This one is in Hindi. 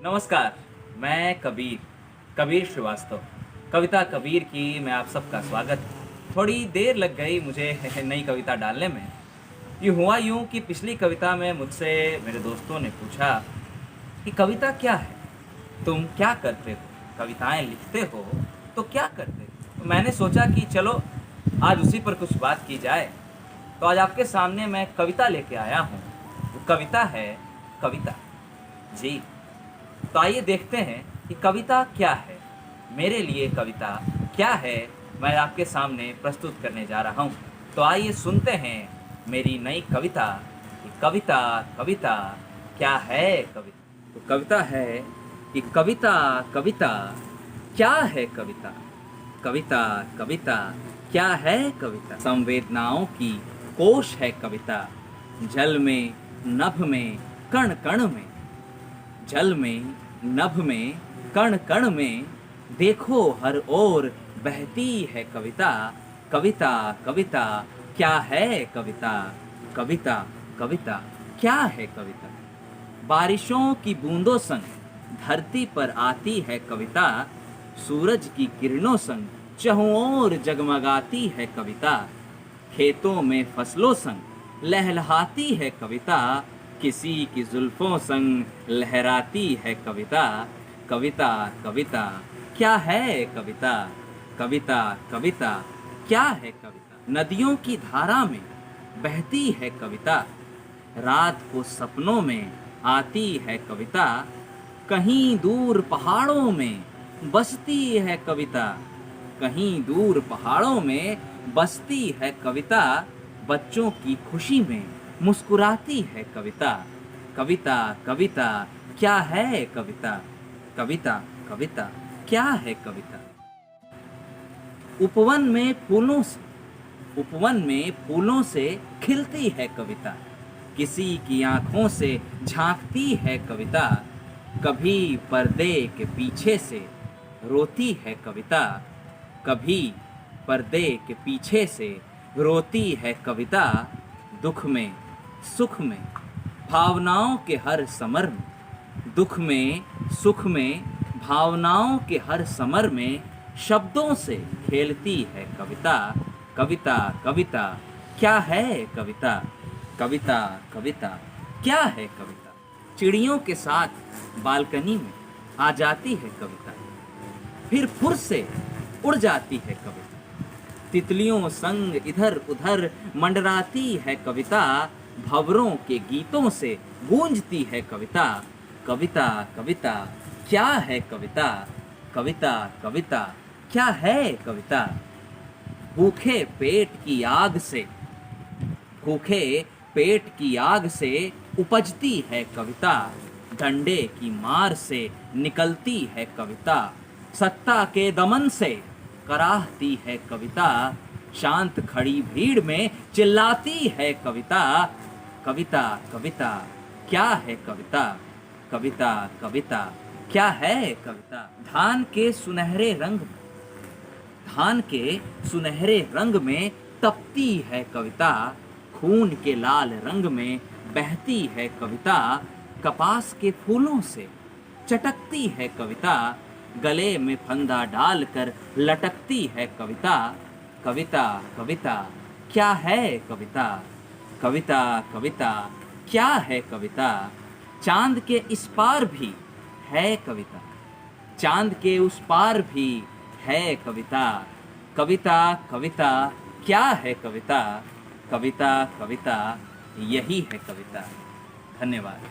नमस्कार। मैं कबीर श्रीवास्तव। कविता कबीर की मैं आप सबका स्वागत। थोड़ी देर लग गई मुझे नई कविता डालने में। ये हुआ यूं कि पिछली कविता में मुझसे मेरे दोस्तों ने पूछा कि कविता क्या है, तुम क्या करते हो, कविताएं लिखते हो तो क्या करते हो। तो मैंने सोचा कि चलो आज उसी पर कुछ बात की जाए। तो आज आपके सामने मैं कविता लेके आया हूँ। वो कविता है कविता। जी, तो आइए देखते हैं कि कविता क्या है, मेरे लिए कविता क्या है, मैं आपके सामने प्रस्तुत करने जा रहा हूँ। तो आइए सुनते हैं मेरी नई कविता कि कविता कविता क्या है कविता। तो कविता है कि कविता कविता क्या है कविता। कविता कविता क्या है कविता। संवेदनाओं की कोश है कविता। जल में नभ में कण कण में, जल में नभ में कण कण में, देखो हर ओर बहती है कविता। कविता कविता क्या है कविता। कविता कविता क्या है कविता। बारिशों की बूंदों संग धरती पर आती है कविता। सूरज की किरणों संग चहुं ओर जगमगाती है कविता। खेतों में फसलों संग लहलहाती है कविता। किसी की जुल्फों संग लहराती है कविता। कविता कविता क्या है कविता। कविता कविता क्या है कविता। नदियों की धारा में बहती है कविता। रात को सपनों में आती है कविता। कहीं दूर पहाड़ों में बसती है कविता। कहीं दूर पहाड़ों में बसती है कविता। बच्चों की खुशी में मुस्कुराती है कविता। कविता कविता क्या है कविता। कविता कविता क्या है कविता। उपवन में फूलों से, उपवन में फूलों से खिलती है कविता। किसी की आंखों से झांकती है कविता। कभी पर्दे के पीछे से रोती है कविता। कभी पर्दे के पीछे से रोती है कविता। दुख में सुख में भावनाओं के हर समर में, दुख में सुख में भावनाओं के हर समर में शब्दों से खेलती है कविता। कविता कविता क्या है कविता। कविता कविता क्या है कविता। चिड़ियों के साथ बालकनी में आ जाती है कविता, फिर फुर से उड़ जाती है कविता। तितलियों संग इधर उधर मंडराती है कविता। भंवरों के गीतों से गूंजती है कविता। कविता कविता क्या है कविता। कविता कविता क्या है कविता। भूखे पेट की आग से, भूखे पेट की आग से उपजती है कविता। डंडे की मार से निकलती है कविता। सत्ता के दमन से कराहती है कविता। शांत खड़ी भीड़ में चिल्लाती है कविता। कविता कविता क्या है कविता। कविता कविता क्या है कविता। धान के सुनहरे रंग में, धान के सुनहरे रंग में तपती है कविता। खून के लाल रंग में बहती है कविता। कपास के फूलों से चटकती है कविता। गले में फंदा डालकर लटकती है कविता। कविता कविता क्या है कविता। कविता कविता क्या है कविता। चांद के इस पार भी है कविता, चांद के उस पार भी है कविता। कविता कविता क्या है कविता। कविता कविता यही है कविता। धन्यवाद।